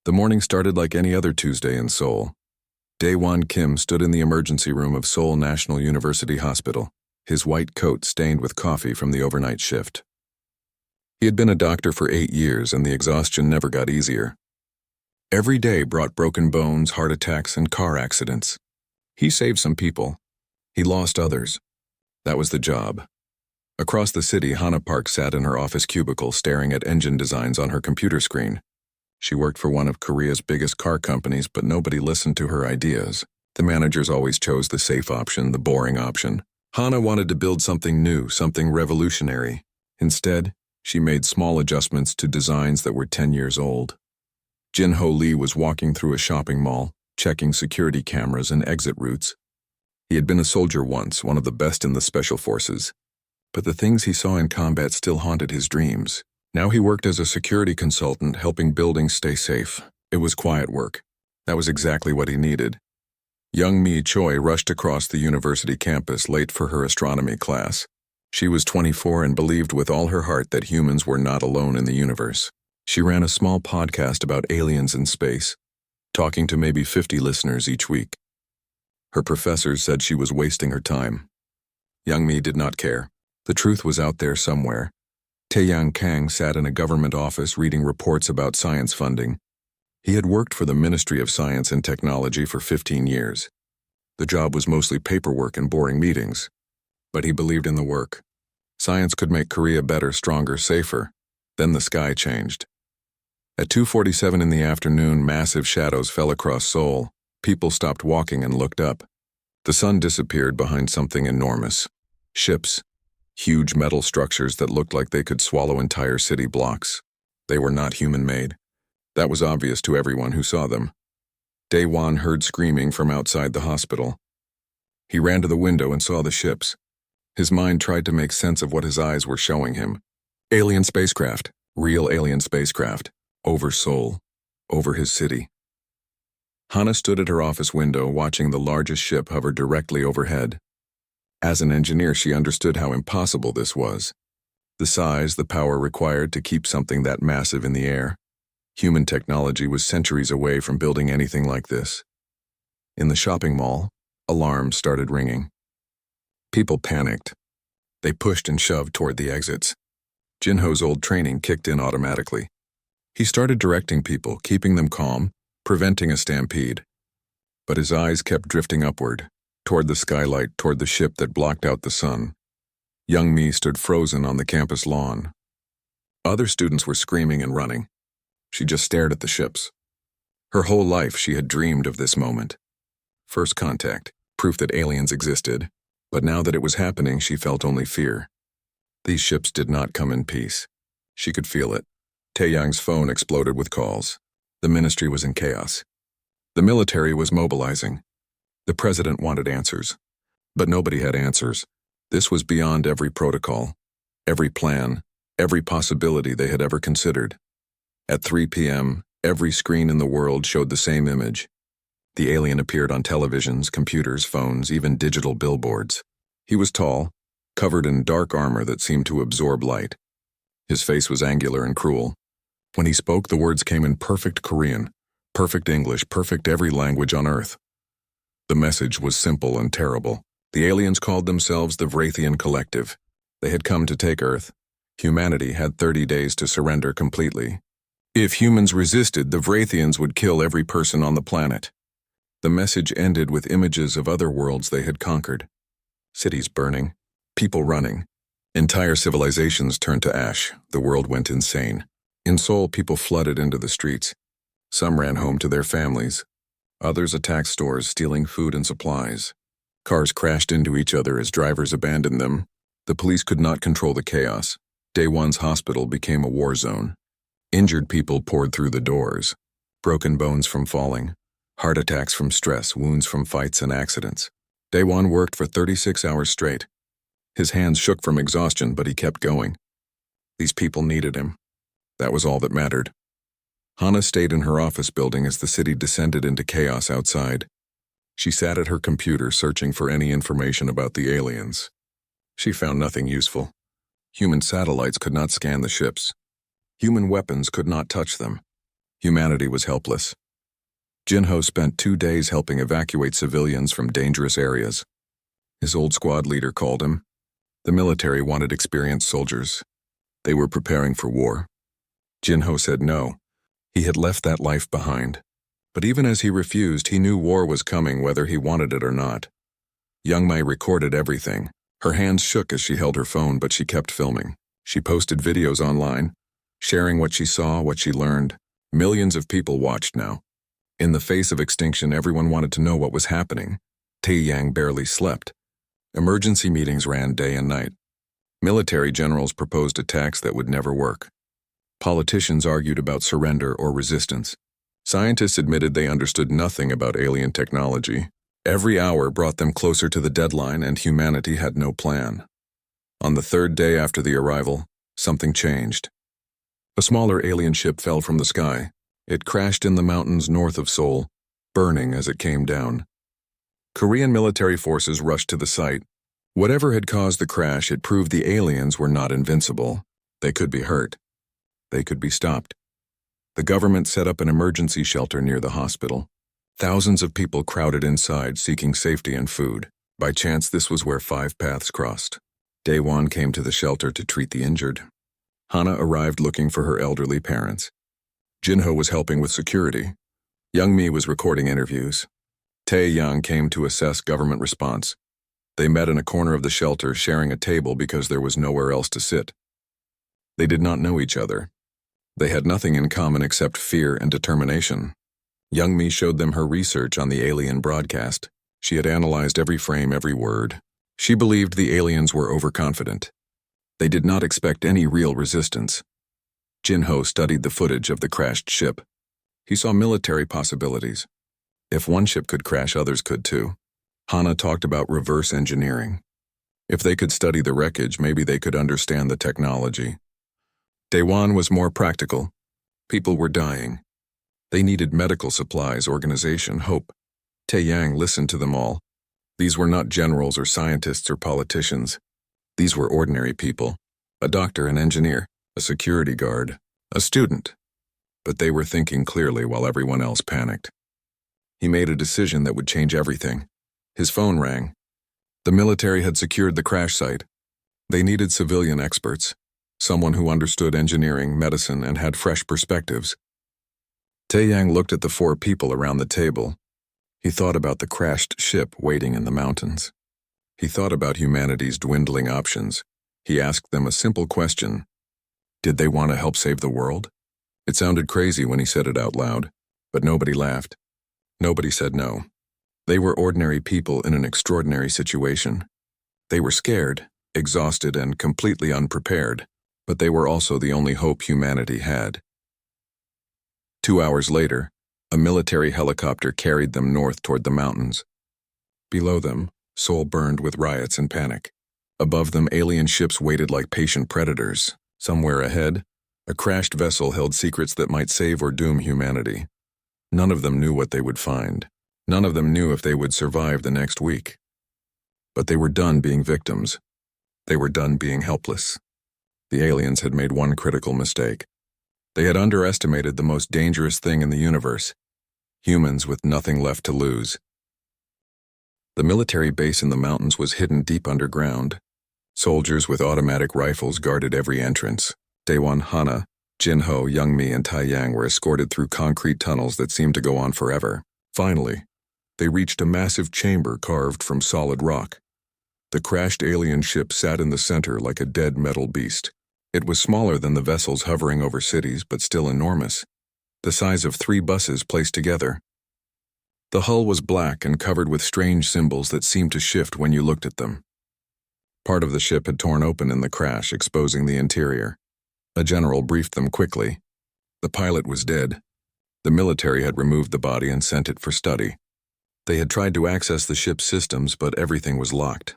The morning started like any other Tuesday in Seoul. Daewon Kim stood in the emergency room of Seoul National University Hospital, his white coat stained with coffee from the overnight shift. He had been a doctor for 8 years, and the exhaustion never got easier. Every day brought broken bones, heart attacks, and car accidents. He saved some people. He lost others. That was the job. Across the city, Hana Park sat in her office cubicle staring at engine designs on her computer screen. She worked for one of Korea's biggest car companies, but nobody listened to her ideas. The managers always chose the safe option, the boring option. Hana wanted to build something new, something revolutionary. Instead, she made small adjustments to designs that were 10 years old. Jin-Ho Lee was walking through a shopping mall, checking security cameras and exit routes. He had been a soldier once, one of the best in the special forces. But the things he saw in combat still haunted his dreams. Now he worked as a security consultant, helping buildings stay safe. It was quiet work. That was exactly what he needed. Young Mi Choi rushed across the university campus late for her astronomy class. She was 24 and believed with all her heart that humans were not alone in the universe. She ran a small podcast about aliens in space, talking to maybe 50 listeners each week. Her professors said she was wasting her time. Young Mi did not care. The truth was out there somewhere. Taeyang Kang sat in a government office reading reports about science funding. He had worked for the Ministry of Science and Technology for 15 years. The job was mostly paperwork and boring meetings. But he believed in the work. Science could make Korea better, stronger, safer. Then the sky changed. At 2:47 in the afternoon, massive shadows fell across Seoul. People stopped walking and looked up. The sun disappeared behind something enormous. Ships. Huge metal structures that looked like they could swallow entire city blocks. They were not human-made. That was obvious to everyone who saw them. Daewon heard screaming from outside the hospital. He ran to the window and saw the ships. His mind tried to make sense of what his eyes were showing him. Alien spacecraft. Real alien spacecraft. Over Seoul. Over his city. Hana stood at her office window watching the largest ship hover directly overhead. As an engineer, she understood how impossible this was. The size, the power required to keep something that massive in the air. Human technology was centuries away from building anything like this. In the shopping mall, alarms started ringing. People panicked. They pushed and shoved toward the exits. Jin-Ho's old training kicked in automatically. He started directing people, keeping them calm, preventing a stampede. But his eyes kept drifting upward, toward the skylight, toward the ship that blocked out the sun. Young Mi stood frozen on the campus lawn. Other students were screaming and running. She just stared at the ships. Her whole life she had dreamed of this moment. First contact, proof that aliens existed, but now that it was happening, she felt only fear. These ships did not come in peace. She could feel it. Taeyang's phone exploded with calls. The ministry was in chaos. The military was mobilizing. The president wanted answers. But nobody had answers. This was beyond every protocol, every plan, every possibility they had ever considered. At 3 p.m., every screen in the world showed the same image. The alien appeared on televisions, computers, phones, even digital billboards. He was tall, covered in dark armor that seemed to absorb light. His face was angular and cruel. When he spoke, the words came in perfect Korean, perfect English, perfect every language on Earth. The message was simple and terrible. The aliens called themselves the Vrathian Collective. They had come to take Earth. Humanity had 30 days to surrender completely. If humans resisted, the Vrathians would kill every person on the planet. The message ended with images of other worlds they had conquered. Cities burning, people running. Entire civilizations turned to ash. The world went insane. In Seoul, people flooded into the streets. Some ran home to their families. Others attacked stores, stealing food and supplies. Cars crashed into each other as drivers abandoned them. The police could not control the chaos. Daewon's hospital became a war zone. Injured people poured through the doors. Broken bones from falling. Heart attacks from stress, wounds from fights and accidents. Daewon worked for 36 hours straight. His hands shook from exhaustion, but he kept going. These people needed him. That was all that mattered. Hana stayed in her office building as the city descended into chaos outside. She sat at her computer searching for any information about the aliens. She found nothing useful. Human satellites could not scan the ships. Human weapons could not touch them. Humanity was helpless. Jinho spent 2 days helping evacuate civilians from dangerous areas. His old squad leader called him. The military wanted experienced soldiers. They were preparing for war. Jinho said no. He had left that life behind. But even as he refused, he knew war was coming whether he wanted it or not. Young Mai recorded everything. Her hands shook as she held her phone, but she kept filming. She posted videos online, sharing what she saw, what she learned. Millions of people watched now. In the face of extinction, everyone wanted to know what was happening. Taeyang barely slept. Emergency meetings ran day and night. Military generals proposed attacks that would never work. Politicians argued about surrender or resistance. Scientists admitted they understood nothing about alien technology. Every hour brought them closer to the deadline, and humanity had no plan. On the 3rd day after the arrival, something changed. A smaller alien ship fell from the sky. It crashed in the mountains north of Seoul, burning as it came down. Korean military forces rushed to the site. Whatever had caused the crash, it proved the aliens were not invincible. They could be hurt. They could be stopped. The government set up an emergency shelter near the hospital. Thousands of people crowded inside, seeking safety and food. By chance, this was where 5 paths crossed. Daewon came to the shelter to treat the injured. Hana arrived looking for her elderly parents. Jinho was helping with security. Young Mi was recording interviews. Taeyang came to assess government response. They met in a corner of the shelter, sharing a table because there was nowhere else to sit. They did not know each other. They had nothing in common except fear and determination. Young Mi showed them her research on the alien broadcast. She had analyzed every frame, every word. She believed the aliens were overconfident. They did not expect any real resistance. Jinho studied the footage of the crashed ship. He saw military possibilities. If one ship could crash, others could too. Hana talked about reverse engineering. If they could study the wreckage, maybe they could understand the technology. Daewon was more practical. People were dying. They needed medical supplies, organization, hope. Taeyang listened to them all. These were not generals or scientists or politicians. These were ordinary people. A doctor, an engineer, a security guard, a student. But they were thinking clearly while everyone else panicked. He made a decision that would change everything. His phone rang. The military had secured the crash site. They needed civilian experts, someone who understood engineering, medicine, and had fresh perspectives. Taeyang looked at the 4 people around the table. He thought about the crashed ship waiting in the mountains. He thought about humanity's dwindling options. He asked them a simple question. Did they want to help save the world? It sounded crazy when he said it out loud, but nobody laughed. Nobody said no. They were ordinary people in an extraordinary situation. They were scared, exhausted, and completely unprepared, but they were also the only hope humanity had. 2 hours later, a military helicopter carried them north toward the mountains. Below them, Seoul burned with riots and panic. Above them, alien ships waited like patient predators. Somewhere ahead, a crashed vessel held secrets that might save or doom humanity. None of them knew what they would find. None of them knew if they would survive the next week. But they were done being victims. They were done being helpless. The aliens had made one critical mistake. They had underestimated the most dangerous thing in the universe: humans with nothing left to lose. The military base in the mountains was hidden deep underground. Soldiers with automatic rifles guarded every entrance. Daewon, Hana, Jinho, Youngmi, and Taeyang were escorted through concrete tunnels that seemed to go on forever. Finally, they reached a massive chamber carved from solid rock. The crashed alien ship sat in the center like a dead metal beast. It was smaller than the vessels hovering over cities, but still enormous, the size of 3 buses placed together. The hull was black and covered with strange symbols that seemed to shift when you looked at them. Part of the ship had torn open in the crash, exposing the interior. A general briefed them quickly. The pilot was dead. The military had removed the body and sent it for study. They had tried to access the ship's systems, but everything was locked.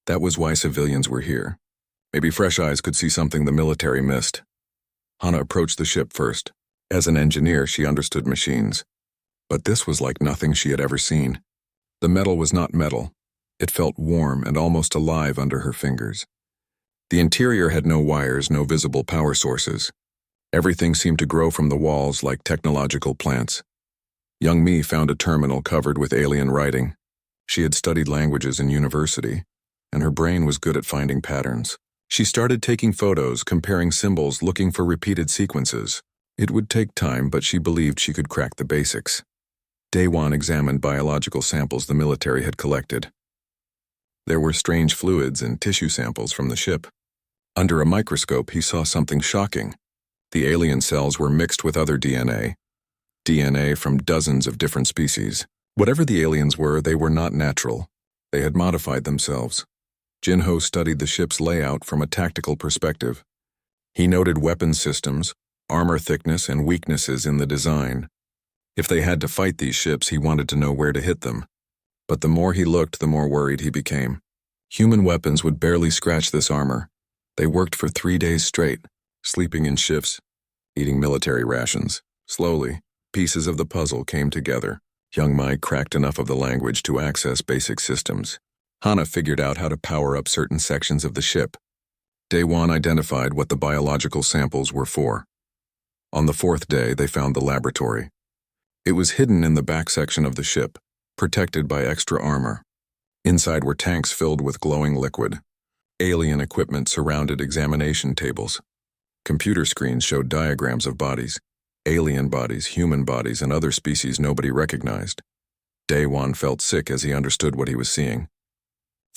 That was why civilians were here. Maybe fresh eyes could see something the military missed. Hana approached the ship first. As an engineer, she understood machines. But this was like nothing she had ever seen. The metal was not metal. It felt warm and almost alive under her fingers. The interior had no wires, no visible power sources. Everything seemed to grow from the walls like technological plants. Young Mi found a terminal covered with alien writing. She had studied languages in university, and her brain was good at finding patterns. She started taking photos, comparing symbols, looking for repeated sequences. It would take time, but she believed she could crack the basics. Daewon examined biological samples the military had collected. There were strange fluids and tissue samples from the ship. Under a microscope, he saw something shocking. The alien cells were mixed with other DNA from dozens of different species. Whatever the aliens were, they were not natural. They had modified themselves. Jinho studied the ship's layout from a tactical perspective. He noted weapon systems, armor thickness, and weaknesses in the design. If they had to fight these ships, he wanted to know where to hit them. But the more he looked, the more worried he became. Human weapons would barely scratch this armor. They worked for 3 days straight, sleeping in shifts, eating military rations. Slowly, pieces of the puzzle came together. Young Mai cracked enough of the language to access basic systems. Hana figured out how to power up certain sections of the ship. Daewon identified what the biological samples were for. On the 4th day, they found the laboratory. It was hidden in the back section of the ship, protected by extra armor. Inside were tanks filled with glowing liquid. Alien equipment surrounded examination tables. Computer screens showed diagrams of bodies, alien bodies, human bodies, and other species nobody recognized. Daewon felt sick as he understood what he was seeing.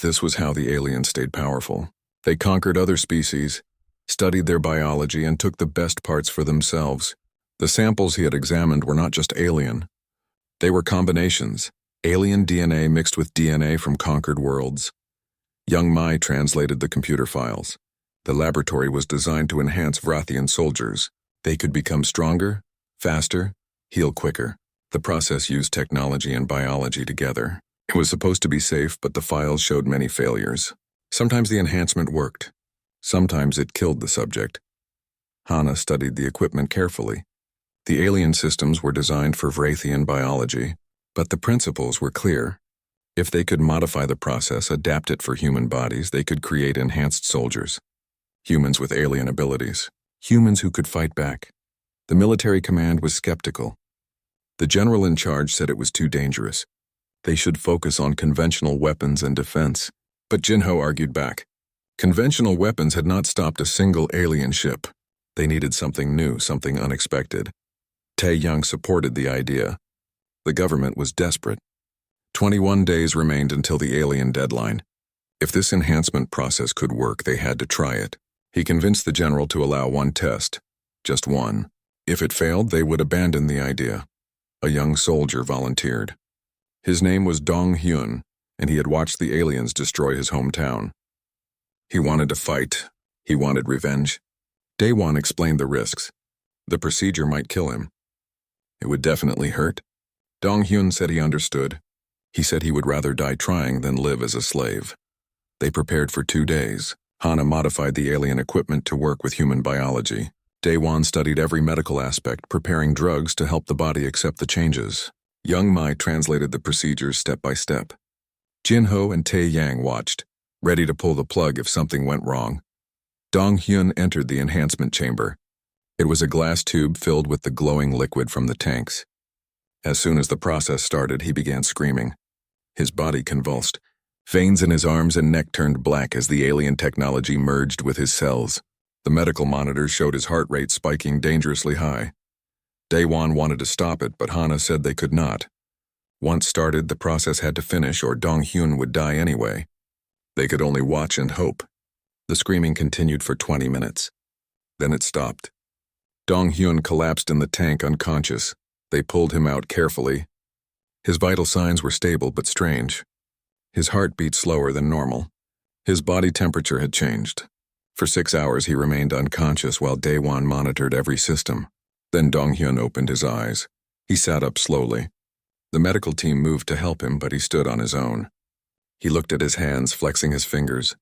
This was how the aliens stayed powerful. They conquered other species, studied their biology, and took the best parts for themselves. The samples he had examined were not just alien. They were combinations, alien DNA mixed with DNA from conquered worlds. Young Mai translated the computer files. The laboratory was designed to enhance Vrathian soldiers. They could become stronger, faster, heal quicker. The process used technology and biology together. It was supposed to be safe, but the files showed many failures. Sometimes the enhancement worked. Sometimes it killed the subject. Hana studied the equipment carefully. The alien systems were designed for Vrathian biology, but the principles were clear. If they could modify the process, adapt it for human bodies, they could create enhanced soldiers. Humans with alien abilities. Humans who could fight back. The military command was skeptical. The general in charge said it was too dangerous. They should focus on conventional weapons and defense. But Jinho argued back. Conventional weapons had not stopped a single alien ship. They needed something new, something unexpected. Tae-young supported the idea. The government was desperate. 21 days remained until the alien deadline. If this enhancement process could work, they had to try it. He convinced the general to allow one test. Just one. If it failed, they would abandon the idea. A young soldier volunteered. His name was Dong Hyun, and he had watched the aliens destroy his hometown. He wanted to fight. He wanted revenge. Daewon explained the risks. The procedure might kill him. It would definitely hurt. Dong Hyun said he understood. He said he would rather die trying than live as a slave. They prepared for 2 days. Hana modified the alien equipment to work with human biology. Daewon studied every medical aspect, preparing drugs to help the body accept the changes. Young Mai translated the procedures step by step. Jinho and Tae-yang watched, ready to pull the plug if something went wrong. Dong Hyun entered the enhancement chamber. It was a glass tube filled with the glowing liquid from the tanks. As soon as the process started, he began screaming. His body convulsed. Veins in his arms and neck turned black as the alien technology merged with his cells. The medical monitors showed his heart rate spiking dangerously high. Daewon wanted to stop it, but Hana said they could not. Once started, the process had to finish or Dong Hyun would die anyway. They could only watch and hope. The screaming continued for 20 minutes. Then it stopped. Dong Hyun collapsed in the tank unconscious. They pulled him out carefully. His vital signs were stable but strange. His heart beat slower than normal. His body temperature had changed. For 6 hours he remained unconscious while Daewon monitored every system. Then Dong Hyun opened his eyes. He sat up slowly. The medical team moved to help him, but he stood on his own. He looked at his hands, flexing his fingers.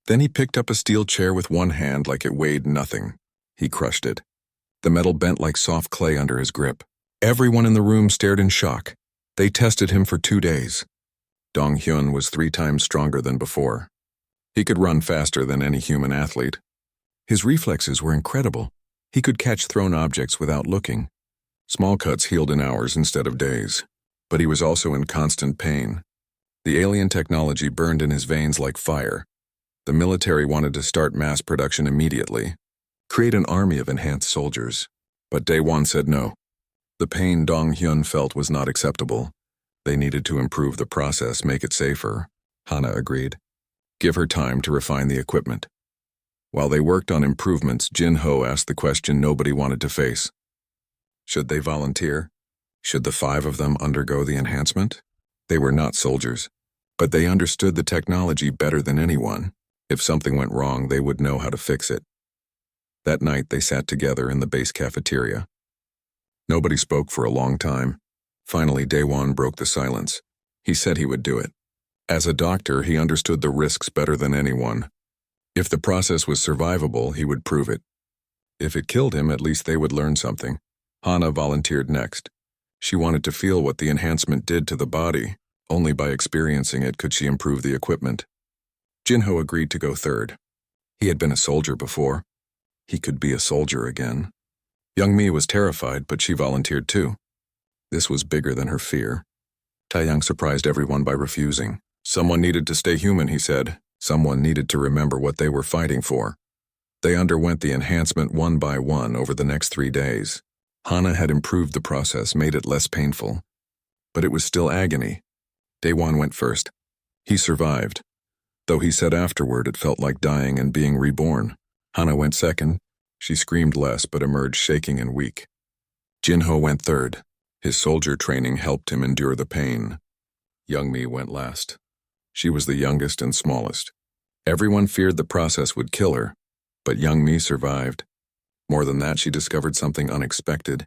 Then he picked up a steel chair with one hand like it weighed nothing. He crushed it. The metal bent like soft clay under his grip. Everyone in the room stared in shock. They tested him for 2 days. Dong Hyun was 3 times stronger than before. He could run faster than any human athlete. His reflexes were incredible. He could catch thrown objects without looking. Small cuts healed in hours instead of days. But he was also in constant pain. The alien technology burned in his veins like fire. The military wanted to start mass production immediately, create an army of enhanced soldiers. But Daewon said no. The pain Dong Hyun felt was not acceptable. They needed to improve the process, make it safer. Hana agreed. Give her time to refine the equipment. While they worked on improvements, Jin-ho asked the question nobody wanted to face. Should they volunteer? Should the 5 of them undergo the enhancement? They were not soldiers, but they understood the technology better than anyone. If something went wrong, they would know how to fix it. That night, they sat together in the base cafeteria. Nobody spoke for a long time. Finally, Daewon broke the silence. He said he would do it. As a doctor, he understood the risks better than anyone. If the process was survivable, he would prove it. If it killed him, at least they would learn something. Hana volunteered next. She wanted to feel what the enhancement did to the body. Only by experiencing it could she improve the equipment. Jin-ho agreed to go third. He had been a soldier before. He could be a soldier again. Young-mi was terrified, but she volunteered too. This was bigger than her fear. Taeyang surprised everyone by refusing. Someone needed to stay human, he said. Someone needed to remember what they were fighting for. They underwent the enhancement one by one over the next 3 days. Hana had improved the process, made it less painful. But it was still agony. Daewon went first. He survived. Though he said afterward it felt like dying and being reborn. Hana went second. She screamed less but emerged shaking and weak. Jin-ho went third. His soldier training helped him endure the pain. Young-mi went last. She was the youngest and smallest. Everyone feared the process would kill her, but Young-mi survived. More than that, she discovered something unexpected.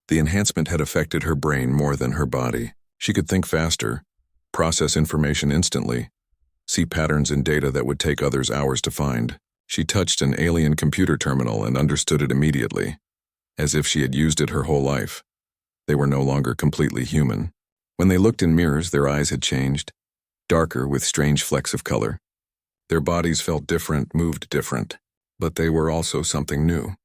The enhancement had affected her brain more than her body. She could think faster, process information instantly, see patterns in data that would take others hours to find. She touched an alien computer terminal and understood it immediately, as if she had used it her whole life. They were no longer completely human. When they looked in mirrors, their eyes had changed, darker with strange flecks of color. Their bodies felt different, moved different, but they were also something new.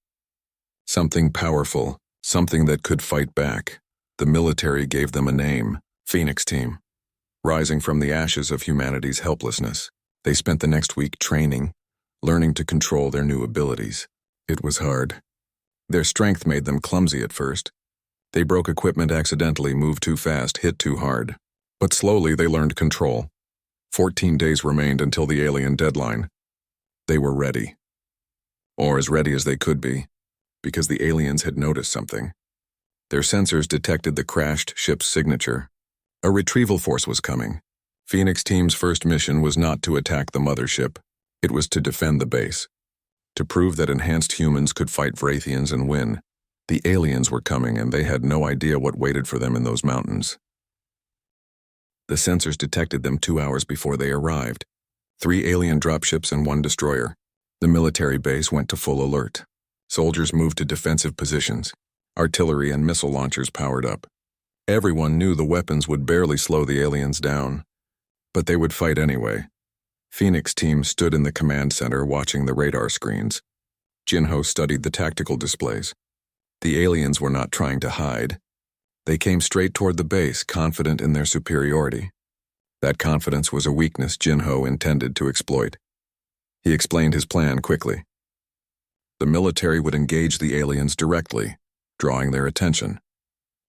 Something powerful, something that could fight back. The military gave them a name, Phoenix Team. Rising from the ashes of humanity's helplessness, they spent the next week training, learning to control their new abilities. It was hard. Their strength made them clumsy at first. They broke equipment accidentally, moved too fast, hit too hard. But slowly they learned control. 14 days remained until the alien deadline. They were ready. Or as ready as they could be, because the aliens had noticed something. Their sensors detected the crashed ship's signature. A retrieval force was coming. Phoenix Team's first mission was not to attack the mothership. It was to defend the base. To prove that enhanced humans could fight Vrathians and win. The aliens were coming, and they had no idea what waited for them in those mountains. The sensors detected them 2 hours before they arrived. 3 alien dropships and 1 destroyer. The military base went to full alert. Soldiers moved to defensive positions. Artillery and missile launchers powered up. Everyone knew the weapons would barely slow the aliens down, but they would fight anyway. Phoenix Team stood in the command center watching the radar screens. Jin-ho studied the tactical displays. The aliens were not trying to hide. They came straight toward the base, confident in their superiority. That confidence was a weakness Jin-ho intended to exploit. He explained his plan quickly. The military would engage the aliens directly, drawing their attention.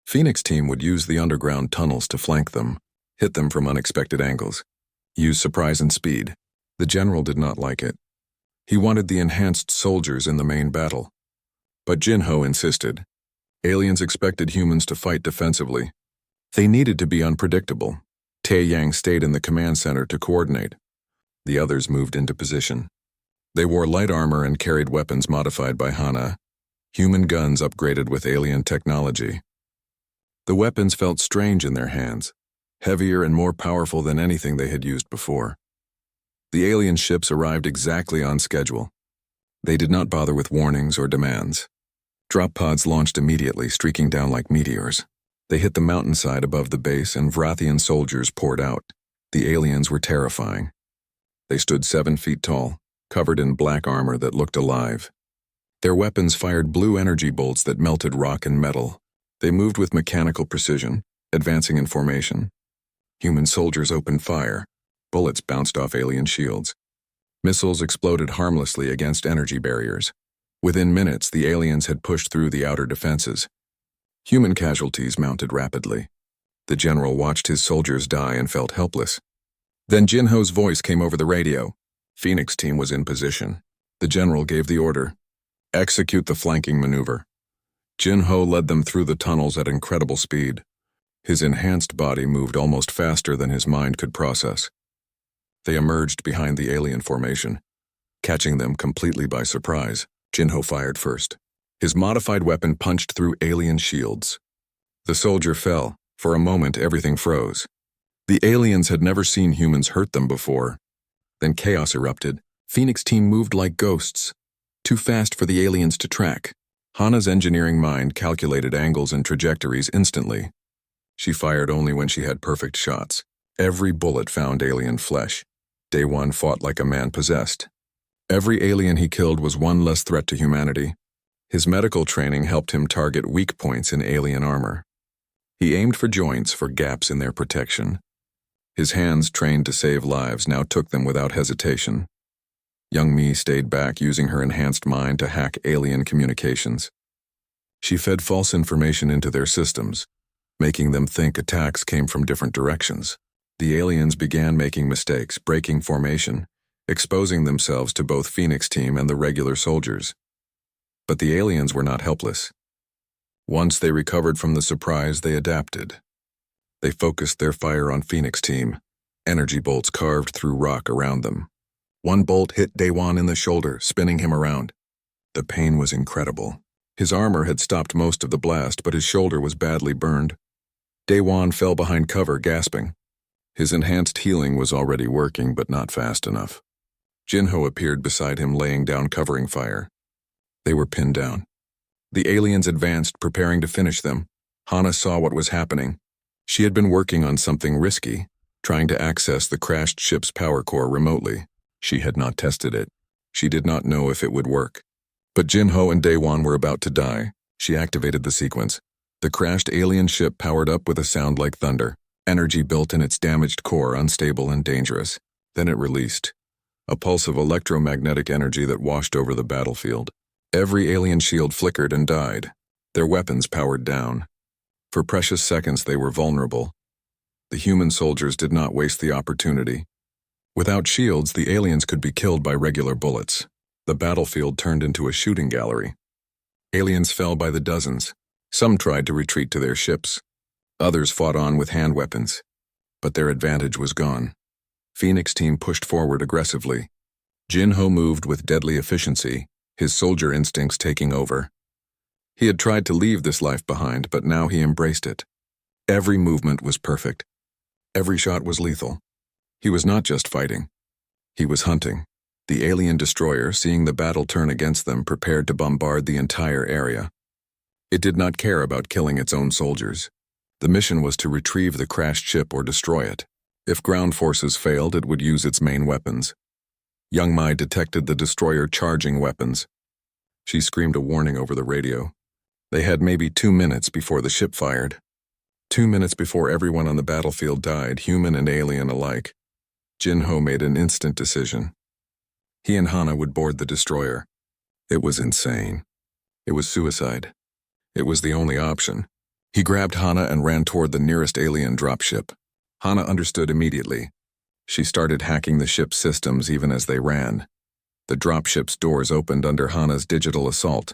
Phoenix Team would use the underground tunnels to flank them, hit them from unexpected angles, use surprise and speed. The general did not like it. He wanted the enhanced soldiers in the main battle. But Jin-ho insisted. Aliens expected humans to fight defensively. They needed to be unpredictable. Taeyang stayed in the command center to coordinate. The others moved into position. They wore light armor and carried weapons modified by Hana, human guns upgraded with alien technology. The weapons felt strange in their hands, heavier and more powerful than anything they had used before. The alien ships arrived exactly on schedule. They did not bother with warnings or demands. Drop pods launched immediately, streaking down like meteors. They hit the mountainside above the base, and Vrathian soldiers poured out. The aliens were terrifying. They stood 7 feet tall, covered in black armor that looked alive. Their weapons fired blue energy bolts that melted rock and metal. They moved with mechanical precision, advancing in formation. Human soldiers opened fire. Bullets bounced off alien shields. Missiles exploded harmlessly against energy barriers. Within minutes, the aliens had pushed through the outer defenses. Human casualties mounted rapidly. The general watched his soldiers die and felt helpless. Then Jinho's voice came over the radio. Phoenix team was in position. The general gave the order. Execute the flanking maneuver. Jinho led them through the tunnels at incredible speed. His enhanced body moved almost faster than his mind could process. They emerged behind the alien formation. Catching them completely by surprise, Jinho fired first. His modified weapon punched through alien shields. The soldier fell. For a moment, everything froze. The aliens had never seen humans hurt them before. Then chaos erupted. Phoenix team moved like ghosts, too fast for the aliens to track. Hana's engineering mind calculated angles and trajectories instantly. She fired only when she had perfect shots. Every bullet found alien flesh. Day One fought like a man possessed. Every alien he killed was one less threat to humanity. His medical training helped him target weak points in alien armor. He aimed for joints, for gaps in their protection. His hands, trained to save lives, now took them without hesitation. Young Mi stayed back, using her enhanced mind to hack alien communications. She fed false information into their systems, making them think attacks came from different directions. The aliens began making mistakes, breaking formation, exposing themselves to both Phoenix team and the regular soldiers. But the aliens were not helpless. Once they recovered from the surprise, they adapted. They focused their fire on Phoenix team. Energy bolts carved through rock around them. One bolt hit Day One in the shoulder, spinning him around. The pain was incredible. His armor had stopped most of the blast, but his shoulder was badly burned. Day One fell behind cover, gasping. His enhanced healing was already working, but not fast enough. Jinho appeared beside him, laying down covering fire. They were pinned down. The aliens advanced, preparing to finish them. Hana saw what was happening. She had been working on something risky, trying to access the crashed ship's power core remotely. She had not tested it. She did not know if it would work. But Jinho and Day One were about to die. She activated the sequence. The crashed alien ship powered up with a sound like thunder. Energy built in its damaged core, unstable and dangerous. Then it released. A pulse of electromagnetic energy that washed over the battlefield. Every alien shield flickered and died. Their weapons powered down. For precious seconds they were vulnerable. The human soldiers did not waste the opportunity. Without shields, the aliens could be killed by regular bullets. The battlefield turned into a shooting gallery. Aliens fell by the dozens. Some tried to retreat to their ships. Others fought on with hand weapons. But their advantage was gone. Phoenix team pushed forward aggressively. Jinho moved with deadly efficiency, his soldier instincts taking over. He had tried to leave this life behind, but now he embraced it. Every movement was perfect. Every shot was lethal. He was not just fighting. He was hunting. The alien destroyer, seeing the battle turn against them, prepared to bombard the entire area. It did not care about killing its own soldiers. The mission was to retrieve the crashed ship or destroy it. If ground forces failed, it would use its main weapons. Young Mai detected the destroyer charging weapons. She screamed a warning over the radio. They had maybe 2 minutes before the ship fired. 2 minutes before everyone on the battlefield died, human and alien alike. Jinho made an instant decision. He and Hana would board the destroyer. It was insane. It was suicide. It was the only option. He grabbed Hana and ran toward the nearest alien dropship. Hana understood immediately. She started hacking the ship's systems even as they ran. The dropship's doors opened under Hana's digital assault.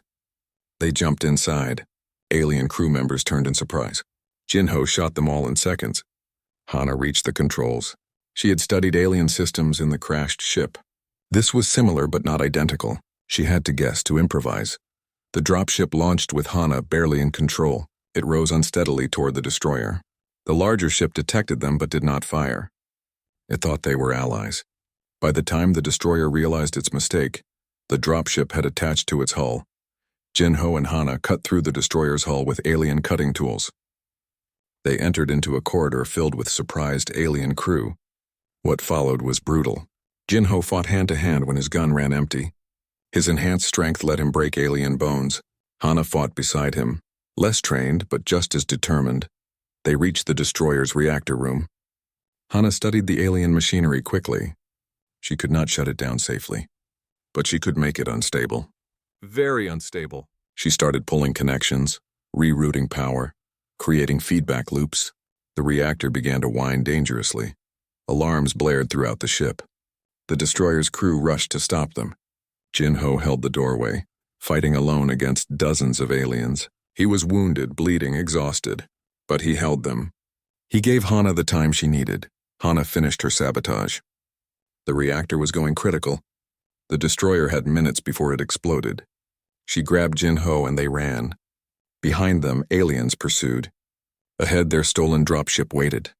They jumped inside. Alien crew members turned in surprise. Jinho shot them all in seconds. Hana reached the controls. She had studied alien systems in the crashed ship. This was similar but not identical. She had to guess, to improvise. The dropship launched with Hana barely in control. It rose unsteadily toward the destroyer. The larger ship detected them but did not fire. It thought they were allies. By the time the destroyer realized its mistake, the dropship had attached to its hull. Jinho and Hana cut through the destroyer's hull with alien cutting tools. They entered into a corridor filled with surprised alien crew. What followed was brutal. Jinho fought hand-to-hand when his gun ran empty. His enhanced strength let him break alien bones. Hana fought beside him, less trained but just as determined. They reached the destroyer's reactor room. Hana studied the alien machinery quickly. She could not shut it down safely, but she could make it unstable. Very unstable. She started pulling connections, rerouting power, creating feedback loops. The reactor began to whine dangerously. Alarms blared throughout the ship. The destroyer's crew rushed to stop them. Jin-Ho held the doorway, fighting alone against dozens of aliens. He was wounded, bleeding, exhausted, but he held them. He gave Hana the time she needed. Hana finished her sabotage. The reactor was going critical. The destroyer had minutes before it exploded. She grabbed Jin-Ho and they ran. Behind them, aliens pursued. Ahead, their stolen dropship waited.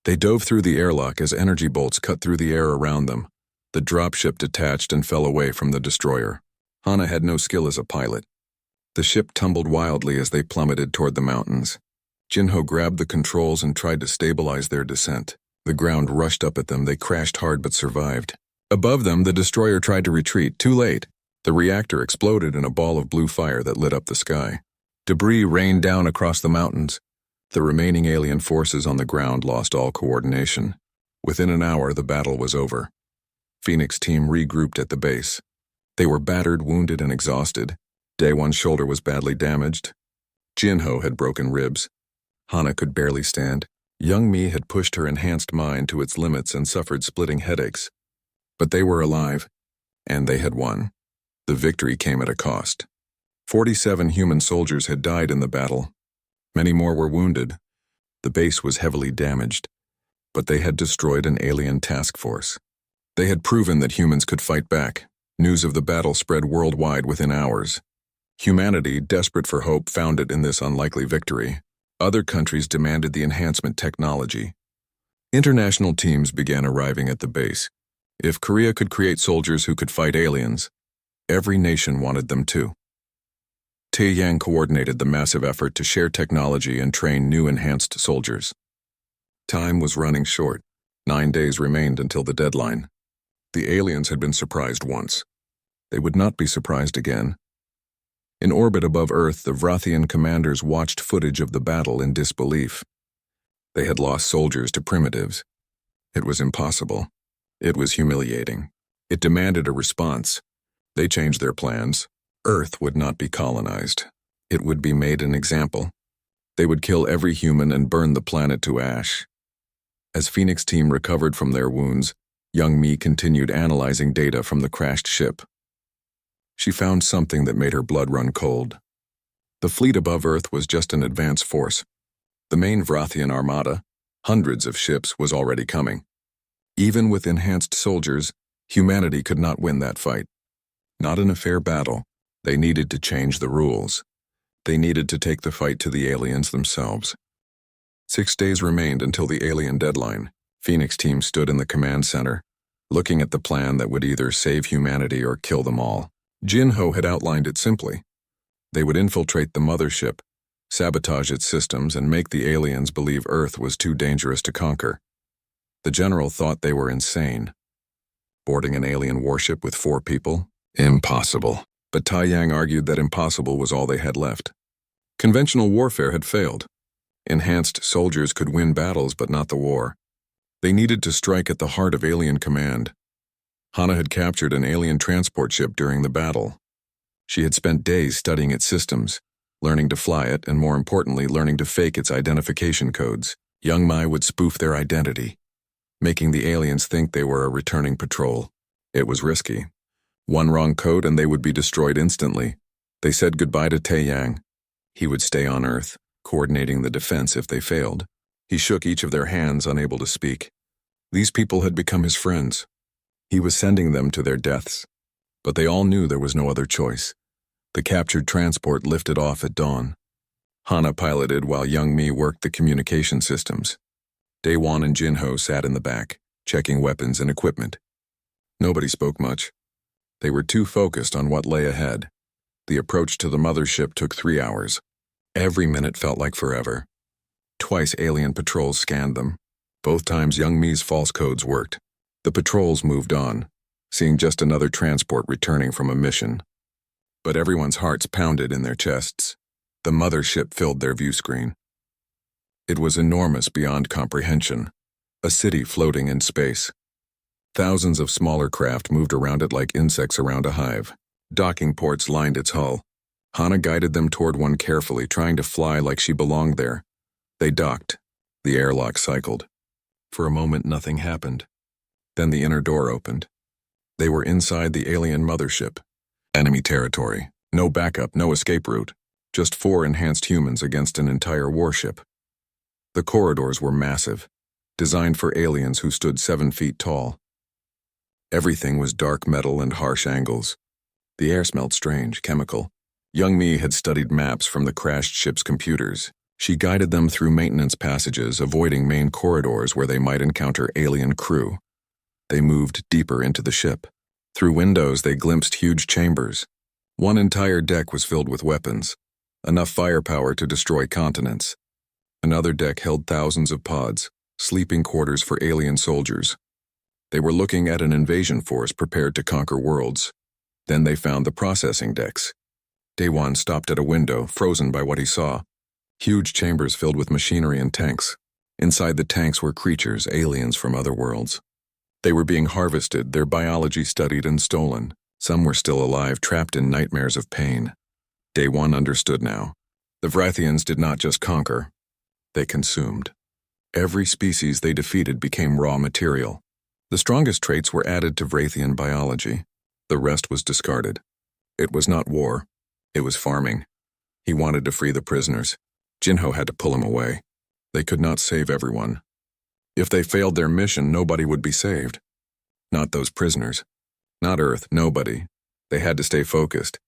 They dove through the airlock as energy bolts cut through the air around them. The dropship detached and fell away from the destroyer. Hana had no skill as a pilot. The ship tumbled wildly as they plummeted toward the mountains. Jin-Ho grabbed the controls and tried to stabilize their descent. The ground rushed up at them. They crashed hard but survived. Above them, the destroyer tried to retreat. Too late. The reactor exploded in a ball of blue fire that lit up the sky. Debris rained down across the mountains. The remaining alien forces on the ground lost all coordination. Within an hour, the battle was over. Phoenix team regrouped at the base. They were battered, wounded, and exhausted. Daewon's shoulder was badly damaged. Jin-Ho had broken ribs. Hana could barely stand. Young Mi had pushed her enhanced mind to its limits and suffered splitting headaches. But they were alive, and they had won. The victory came at a cost. 47 human soldiers had died in the battle. Many more were wounded. The base was heavily damaged, but they had destroyed an alien task force. They had proven that humans could fight back. News of the battle spread worldwide within hours. Humanity, desperate for hope, found it in this unlikely victory. Other countries demanded the enhancement technology. International teams began arriving at the base. If Korea could create soldiers who could fight aliens, every nation wanted them too. Taeyang coordinated the massive effort to share technology and train new enhanced soldiers. Time was running short. 9 days remained until the deadline. The aliens had been surprised once. They would not be surprised again. In orbit above Earth, the Vrathian commanders watched footage of the battle in disbelief. They had lost soldiers to primitives. It was impossible. It was humiliating. It demanded a response. They changed their plans. Earth would not be colonized. It would be made an example. They would kill every human and burn the planet to ash. As Phoenix team recovered from their wounds, young Mi continued analyzing data from the crashed ship. She found something that made her blood run cold. The fleet above Earth was just an advance force. The main Vrathian armada, hundreds of ships, was already coming. Even with enhanced soldiers, humanity could not win that fight. Not in a fair battle. They needed to change the rules. They needed to take the fight to the aliens themselves. 6 days remained until the alien deadline. Phoenix team stood in the command center, looking at the plan that would either save humanity or kill them all. Jin-Ho had outlined it simply. They would infiltrate the mothership, sabotage its systems, and make the aliens believe Earth was too dangerous to conquer. The general thought they were insane. Boarding an alien warship with 4 people? Impossible. But Taeyang argued that impossible was all they had left. Conventional warfare had failed. Enhanced soldiers could win battles but not the war. They needed to strike at the heart of alien command. Hana had captured an alien transport ship during the battle. She had spent days studying its systems, learning to fly it, and more importantly, learning to fake its identification codes. Young Mai would spoof their identity, making the aliens think they were a returning patrol. It was risky. One wrong code and they would be destroyed instantly. They said goodbye to Taeyang. He would stay on Earth, coordinating the defense if they failed. He shook each of their hands, unable to speak. These people had become his friends. He was sending them to their deaths. But they all knew there was no other choice. The captured transport lifted off at dawn. Hana piloted while young Mi worked the communication systems. Daewon and Jin-Ho sat in the back, checking weapons and equipment. Nobody spoke much. They were too focused on what lay ahead. The approach to the mothership took 3 hours. Every minute felt like forever. Twice alien patrols scanned them. Both times young Mi's false codes worked. The patrols moved on. seeing just another transport returning from a mission. But everyone's hearts pounded in their chests. The mothership filled their view screen. It was enormous beyond comprehension, a city floating in space. Thousands of smaller craft moved around it like insects around a hive. Docking ports lined its hull. Hana guided them toward one carefully, trying to fly like she belonged there. They docked. The airlock cycled. For a moment, nothing happened. Then the inner door opened. They were inside the alien mothership. Enemy territory. No backup, no escape route. Just 4 enhanced humans against an entire warship. The corridors were massive, designed for aliens who stood 7 feet tall. Everything was dark metal and harsh angles. The air smelled strange, chemical. Young Mi had studied maps from the crashed ship's computers. She guided them through maintenance passages, avoiding main corridors where they might encounter alien crew. They moved deeper into the ship. Through windows, they glimpsed huge chambers. One entire deck was filled with weapons, enough firepower to destroy continents. Another deck held thousands of pods, sleeping quarters for alien soldiers. They were looking at an invasion force prepared to conquer worlds. Then they found the processing decks. Daewon stopped at a window, frozen by what he saw. Huge chambers filled with machinery and tanks. Inside the tanks were creatures, aliens from other worlds. They were being harvested, their biology studied and stolen. Some were still alive, trapped in nightmares of pain. Daewon understood now. The Vrathians did not just conquer. They consumed. Every species they defeated became raw material. The strongest traits were added to Vrathian biology. The rest was discarded. It was not war. It was farming. He wanted to free the prisoners. Jinho had to pull him away. They could not save everyone. If they failed their mission, nobody would be saved. Not those prisoners. Not Earth, nobody. They had to stay focused.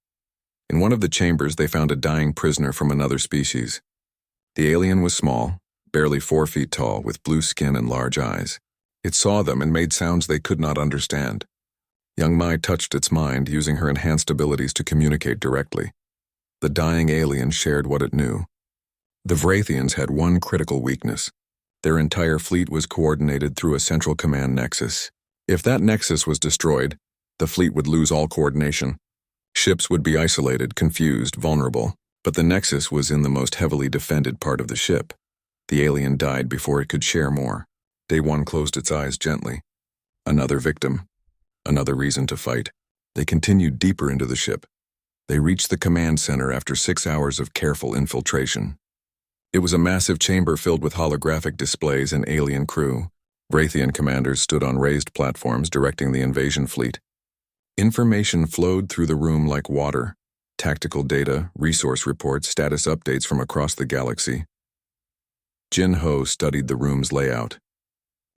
In one of the chambers, they found a dying prisoner from another species. The alien was small, barely 4 feet tall, with blue skin and large eyes. It saw them and made sounds they could not understand. Young Mai touched its mind, using her enhanced abilities to communicate directly. The dying alien shared what it knew. The Vrathians had one critical weakness. Their entire fleet was coordinated through a central command nexus. If that nexus was destroyed, the fleet would lose all coordination. Ships would be isolated, confused, vulnerable. But the nexus was in the most heavily defended part of the ship. The alien died before it could share more. Daewon closed its eyes gently. Another victim. Another reason to fight. They continued deeper into the ship. They reached the command center after 6 hours of careful infiltration. It was a massive chamber filled with holographic displays and alien crew. Vrathian commanders stood on raised platforms directing the invasion fleet. Information flowed through the room like water. Tactical data, resource reports, status updates from across the galaxy. Jinho studied the room's layout.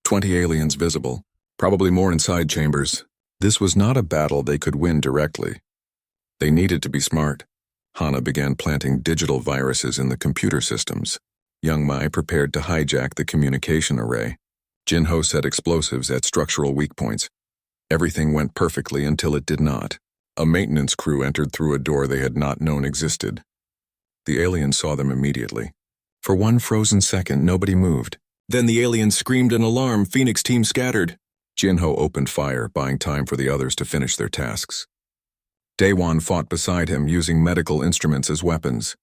20 aliens visible, probably more in side chambers. This was not a battle they could win directly. They needed to be smart. Hana began planting digital viruses in the computer systems. Young Mai prepared to hijack the communication array. Jinho set explosives at structural weak points. Everything went perfectly until it did not. A maintenance crew entered through a door they had not known existed. The aliens saw them immediately. For one frozen second, nobody moved. Then the aliens screamed an alarm. Phoenix team scattered. Jinho opened fire, buying time for the others to finish their tasks. Daewon fought beside him, using medical instruments as weapons.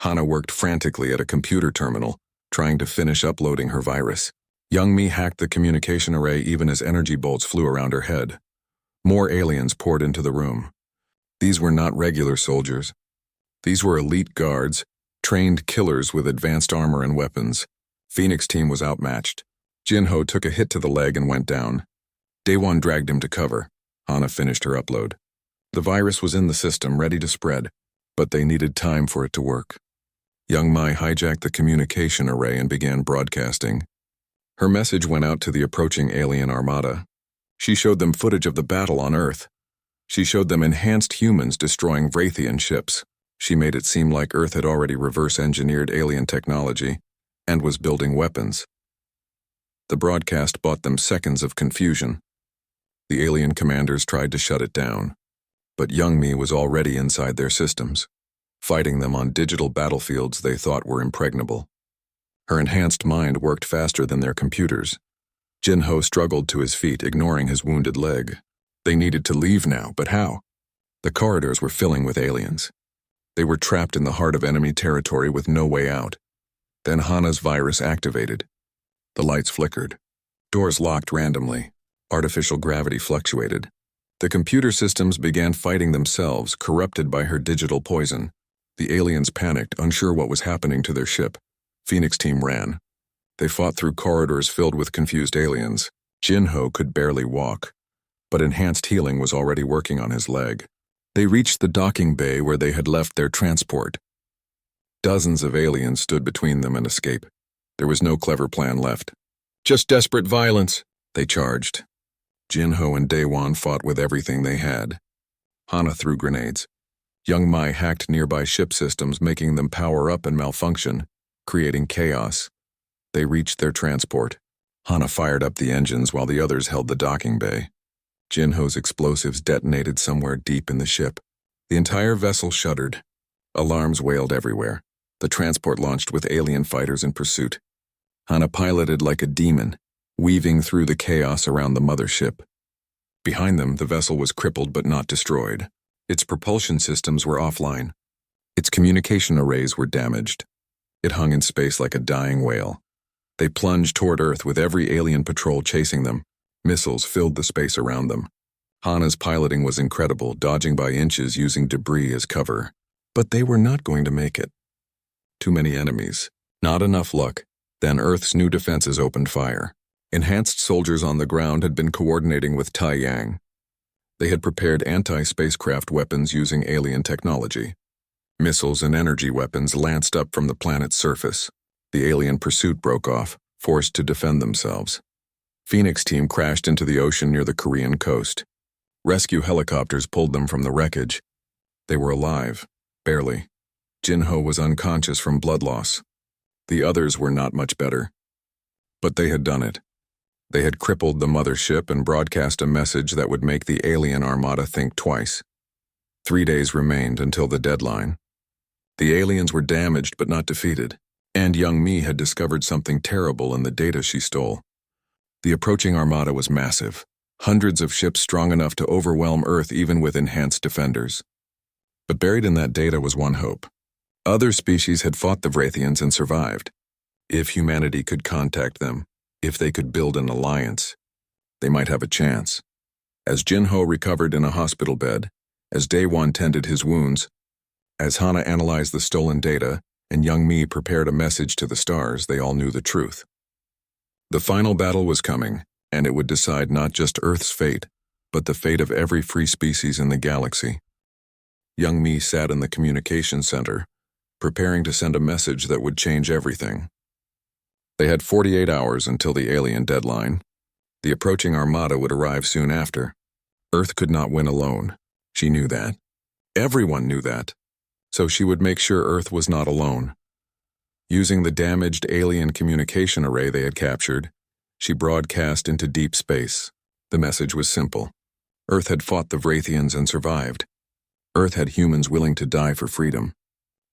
Hana worked frantically at a computer terminal, trying to finish uploading her virus. Young Mi hacked the communication array even as energy bolts flew around her head. More aliens poured into the room. These were not regular soldiers. These were elite guards, trained killers with advanced armor and weapons. Phoenix team was outmatched. Jinho took a hit to the leg and went down. Daewon dragged him to cover. Hana finished her upload. The virus was in the system, ready to spread, but they needed time for it to work. Young Mai hijacked the communication array and began broadcasting. Her message went out to the approaching alien armada. She showed them footage of the battle on Earth. She showed them enhanced humans destroying Vrathian ships. She made it seem like Earth had already reverse-engineered alien technology and was building weapons. The broadcast bought them seconds of confusion. The alien commanders tried to shut it down. But Young Mi was already inside their systems, fighting them on digital battlefields they thought were impregnable. Her enhanced mind worked faster than their computers. Jinho struggled to his feet, ignoring his wounded leg. They needed to leave now, but how? The corridors were filling with aliens. They were trapped in the heart of enemy territory with no way out. Then Hana's virus activated. The lights flickered. Doors locked randomly. Artificial gravity fluctuated. The computer systems began fighting themselves, corrupted by her digital poison. The aliens panicked, unsure what was happening to their ship. Phoenix team ran. They fought through corridors filled with confused aliens. Jinho could barely walk, but enhanced healing was already working on his leg. They reached the docking bay where they had left their transport. Dozens of aliens stood between them and escape. There was no clever plan left. Just desperate violence, they charged. Jinho and Daewon fought with everything they had. Hana threw grenades. Young Mai hacked nearby ship systems, making them power up and malfunction, creating chaos. They reached their transport. Hana fired up the engines while the others held the docking bay. Jinho's explosives detonated somewhere deep in the ship. The entire vessel shuddered. Alarms wailed everywhere. The transport launched with alien fighters in pursuit. Hana piloted like a demon, weaving through the chaos around the mothership. Behind them, the vessel was crippled but not destroyed. Its propulsion systems were offline. Its communication arrays were damaged. It hung in space like a dying whale. They plunged toward Earth with every alien patrol chasing them. Missiles filled the space around them. Hana's piloting was incredible, dodging by inches using debris as cover. But they were not going to make it. Too many enemies. Not enough luck. Then Earth's new defenses opened fire. Enhanced soldiers on the ground had been coordinating with Taiyang. They had prepared anti-spacecraft weapons using alien technology. Missiles and energy weapons lanced up from the planet's surface. The alien pursuit broke off, forced to defend themselves. Phoenix team crashed into the ocean near the Korean coast. Rescue helicopters pulled them from the wreckage. They were alive, barely. Jinho was unconscious from blood loss. The others were not much better. But they had done it. They had crippled the mothership and broadcast a message that would make the alien armada think twice. 3 days remained until the deadline. The aliens were damaged but not defeated, and young Mi had discovered something terrible in the data she stole. The approaching armada was massive, hundreds of ships strong enough to overwhelm Earth even with enhanced defenders. But buried in that data was one hope. Other species had fought the Vrathians and survived. If humanity could contact them, if they could build an alliance, they might have a chance. As Jinho recovered in a hospital bed, as Daewon tended his wounds, as Hana analyzed the stolen data, and young Mi prepared a message to the stars, they all knew the truth. The final battle was coming, and it would decide not just Earth's fate, but the fate of every free species in the galaxy. Young Mi sat in the communication center, preparing to send a message that would change everything. They had 48 hours until the alien deadline. The approaching armada would arrive soon after. Earth could not win alone. She knew that. Everyone knew that. So she would make sure Earth was not alone. Using the damaged alien communication array they had captured, she broadcast into deep space. The message was simple. Earth had fought the Vrathians and survived. Earth had humans willing to die for freedom.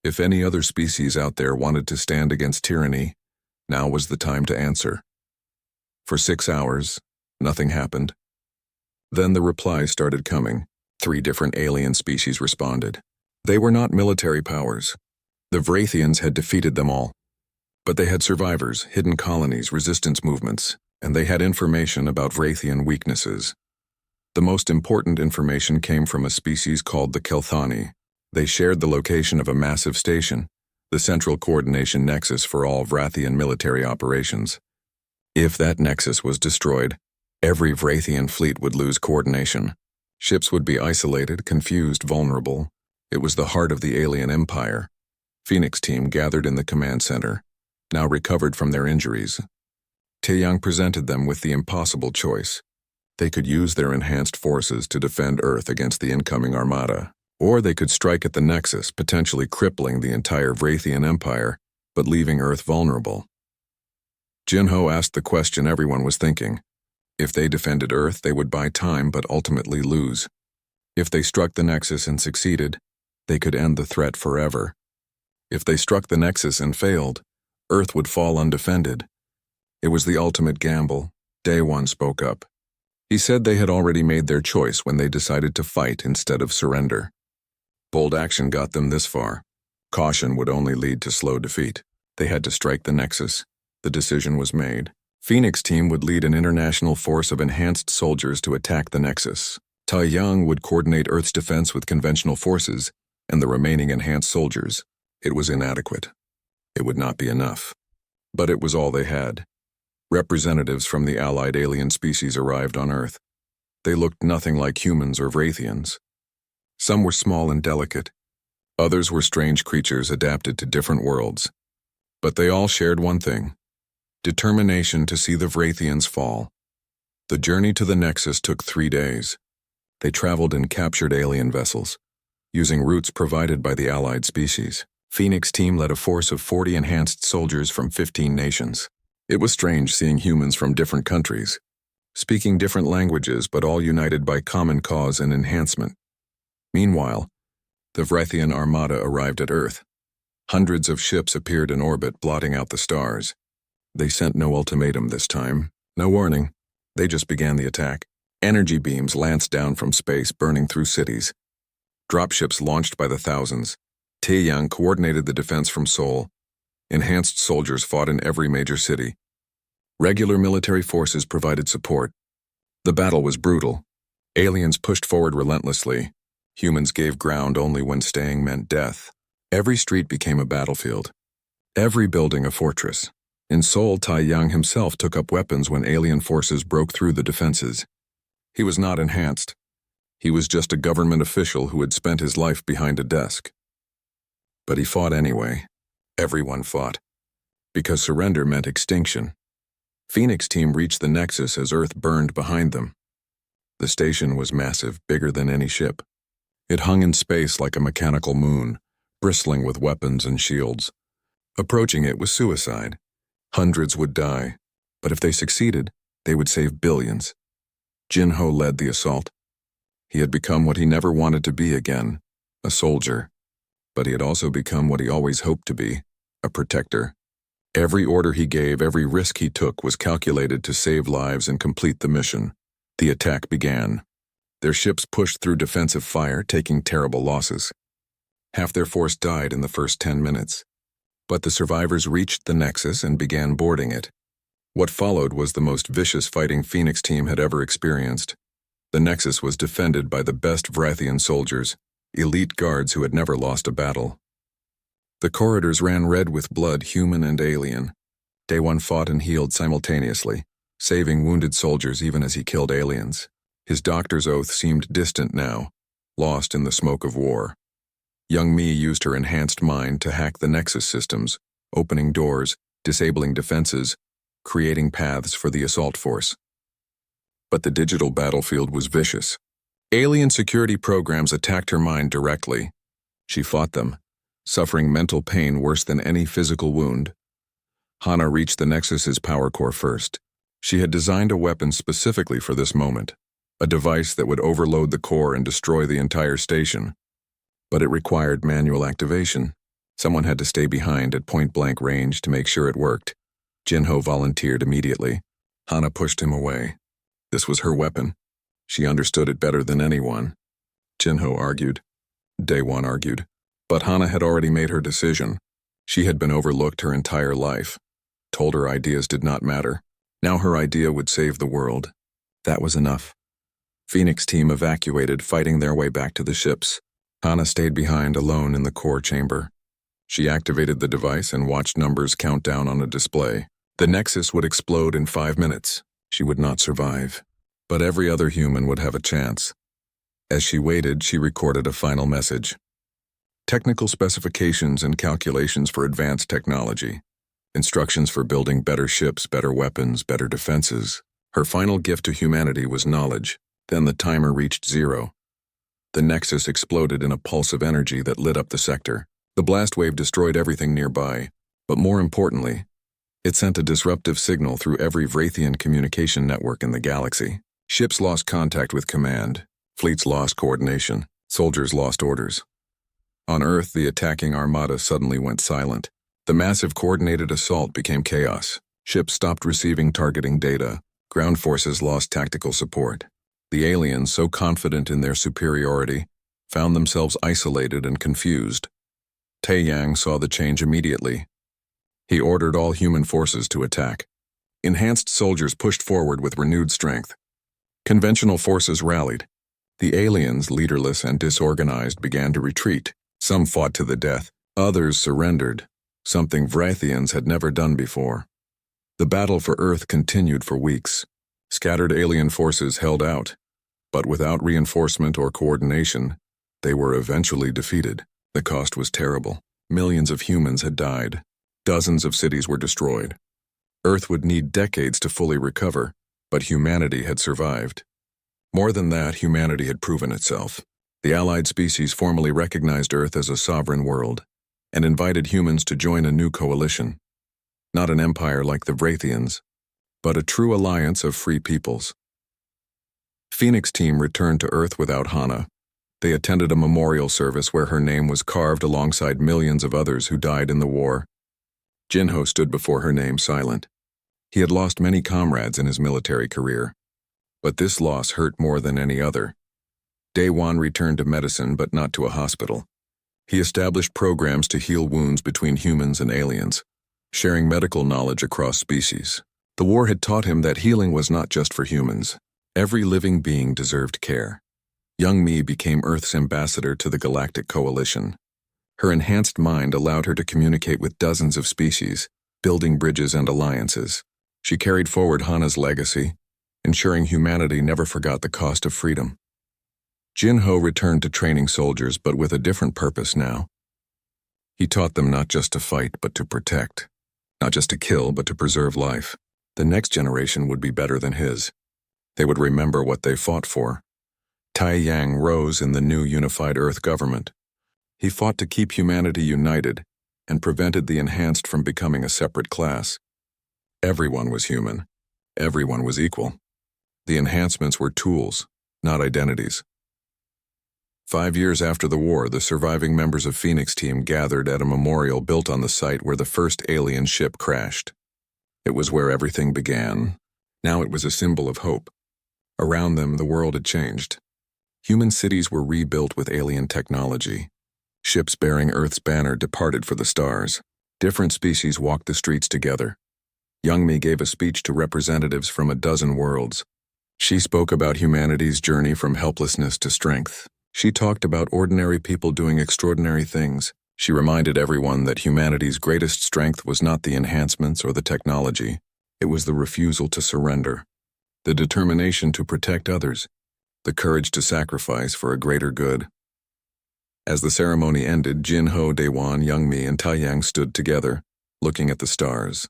If any other species out there wanted to stand against tyranny, now was the time to answer. For 6 hours, nothing happened. Then the replies started coming. 3 different alien species responded. They were not military powers. The Vrathians had defeated them all. But they had survivors, hidden colonies, resistance movements, and they had information about Vrathian weaknesses. The most important information came from a species called the Kelthani. They shared the location of a massive station, the central coordination nexus for all Vrathian military operations. If that nexus was destroyed, every Vrathian fleet would lose coordination. Ships would be isolated, confused, vulnerable. It was the heart of the alien empire. Phoenix team gathered in the command center, now recovered from their injuries. Taeyang presented them with the impossible choice. They could use their enhanced forces to defend Earth against the incoming armada, or they could strike at the nexus, potentially crippling the entire Vrathian empire, but leaving Earth vulnerable. Jinho asked the question everyone was thinking. If they defended Earth, they would buy time but ultimately lose. If they struck the nexus and succeeded, they could end the threat forever. If they struck the nexus and failed, Earth would fall undefended. It was the ultimate gamble. Daewon spoke up. He said they had already made their choice when they decided to fight instead of surrender. Bold action got them this far. Caution would only lead to slow defeat. They had to strike the Nexus. The decision was made. Phoenix Team would lead an international force of enhanced soldiers to attack the Nexus. Tai Yang would coordinate Earth's defense with conventional forces and the remaining enhanced soldiers. It was inadequate. It would not be enough. But it was all they had. Representatives from the allied alien species arrived on Earth. They looked nothing like humans or Wraithians. Some were small and delicate. Others were strange creatures adapted to different worlds. But they all shared one thing: determination to see the Wraithians fall. The journey to the Nexus took 3 days. They traveled in captured alien vessels, using routes provided by the allied species. Phoenix Team led a force of 40 enhanced soldiers from 15 nations. It was strange seeing humans from different countries, speaking different languages but all united by common cause and enhancement. Meanwhile, the Wraithian armada arrived at Earth. Hundreds of ships appeared in orbit, blotting out the stars. They sent no ultimatum this time, no warning. They just began the attack. Energy beams lanced down from space, burning through cities. Dropships launched by the thousands. Taeyang coordinated the defense from Seoul. Enhanced soldiers fought in every major city. Regular military forces provided support. The battle was brutal. Aliens pushed forward relentlessly. Humans gave ground only when staying meant death. Every street became a battlefield. Every building a fortress. In Seoul, Taeyang himself took up weapons when alien forces broke through the defenses. He was not enhanced. He was just a government official who had spent his life behind a desk. But he fought anyway. Everyone fought. Because surrender meant extinction. Phoenix Team reached the Nexus as Earth burned behind them. The station was massive, bigger than any ship. It hung in space like a mechanical moon, bristling with weapons and shields. Approaching it was suicide. Hundreds would die, but if they succeeded, they would save billions. Jinho led the assault. He had become what he never wanted to be again, a soldier. But he had also become what he always hoped to be, a protector. Every order he gave, every risk he took was calculated to save lives and complete the mission. The attack began. Their ships pushed through defensive fire, taking terrible losses. Half their force died in the first 10 minutes. But the survivors reached the Nexus and began boarding it. What followed was the most vicious fighting Phoenix Team had ever experienced. The Nexus was defended by the best Wrathian soldiers, elite guards who had never lost a battle. The corridors ran red with blood, human and alien. Daewon fought and healed simultaneously, saving wounded soldiers even as he killed aliens. His doctor's oath seemed distant now, lost in the smoke of war. Young Mi used her enhanced mind to hack the Nexus systems, opening doors, disabling defenses, creating paths for the assault force. But the digital battlefield was vicious. Alien security programs attacked her mind directly. She fought them, suffering mental pain worse than any physical wound. Hana reached the Nexus's power core first. She had designed a weapon specifically for this moment, a device that would overload the core and destroy the entire station. But it required manual activation. Someone had to stay behind at point-blank range to make sure it worked. Jinho volunteered immediately. Hana pushed him away. This was her weapon. She understood it better than anyone. Jinho argued. Daewon argued. But Hana had already made her decision. She had been overlooked her entire life. Told her ideas did not matter. Now her idea would save the world. That was enough. Phoenix Team evacuated, fighting their way back to the ships. Hana stayed behind alone in the core chamber. She activated the device and watched numbers count down on a display. The Nexus would explode in 5 minutes. She would not survive. But every other human would have a chance. As she waited, she recorded a final message. Technical specifications and calculations for advanced technology. Instructions for building better ships, better weapons, better defenses. Her final gift to humanity was knowledge. Then the timer reached 0. The Nexus exploded in a pulse of energy that lit up the sector. The blast wave destroyed everything nearby, but more importantly, it sent a disruptive signal through every Wrathian communication network in the galaxy. Ships lost contact with command. Fleets lost coordination. Soldiers lost orders. On Earth, the attacking armada suddenly went silent. The massive coordinated assault became chaos. Ships stopped receiving targeting data. Ground forces lost tactical support. The aliens, so confident in their superiority, found themselves isolated and confused. Tae-yang saw the change immediately. He ordered all human forces to attack. Enhanced soldiers pushed forward with renewed strength. Conventional forces rallied. The aliens, leaderless and disorganized, began to retreat. Some fought to the death. Others surrendered, something Vrathians had never done before. The battle for Earth continued for weeks. Scattered alien forces held out, but without reinforcement or coordination, they were eventually defeated. The cost was terrible. Millions of humans had died. Dozens of cities were destroyed. Earth would need decades to fully recover, but humanity had survived. More than that, humanity had proven itself. The allied species formally recognized Earth as a sovereign world and invited humans to join a new coalition. Not an empire like the Vrathians, but a true alliance of free peoples. Phoenix team returned to Earth without Hana. They attended a memorial service where her name was carved alongside millions of others who died in the war. Jinho stood before her name silent. He had lost many comrades in his military career, but this loss hurt more than any other. Daewon returned to medicine, but not to a hospital. He established programs to heal wounds between humans and aliens, sharing medical knowledge across species. The war had taught him that healing was not just for humans. Every living being deserved care. Young Mi became Earth's ambassador to the Galactic Coalition. Her enhanced mind allowed her to communicate with dozens of species, building bridges and alliances. She carried forward Hana's legacy, ensuring humanity never forgot the cost of freedom. Jinho returned to training soldiers, but with a different purpose now. He taught them not just to fight, but to protect. Not just to kill, but to preserve life. The next generation would be better than his. They would remember what they fought for. Tae-yang rose in the new unified Earth government. He fought to keep humanity united and prevented the enhanced from becoming a separate class. Everyone was human. Everyone was equal. The enhancements were tools, not identities. 5 years after the war, the surviving members of Phoenix team gathered at a memorial built on the site where the first alien ship crashed. It was where everything began. Now it was a symbol of hope. Around them, the world had changed. Human cities were rebuilt with alien technology. Ships bearing Earth's banner departed for the stars. Different species walked the streets together. Youngmi gave a speech to representatives from a dozen worlds. She spoke about humanity's journey from helplessness to strength. She talked about ordinary people doing extraordinary things. She reminded everyone that humanity's greatest strength was not the enhancements or the technology. It was the refusal to surrender, the determination to protect others, the courage to sacrifice for a greater good. As the ceremony ended, Jinho, Daewon, Youngmi, and Tae-yang stood together, looking at the stars.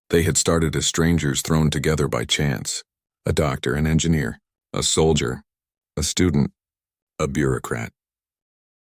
They had started as strangers thrown together by chance. A doctor, an engineer, a soldier, a student, a bureaucrat.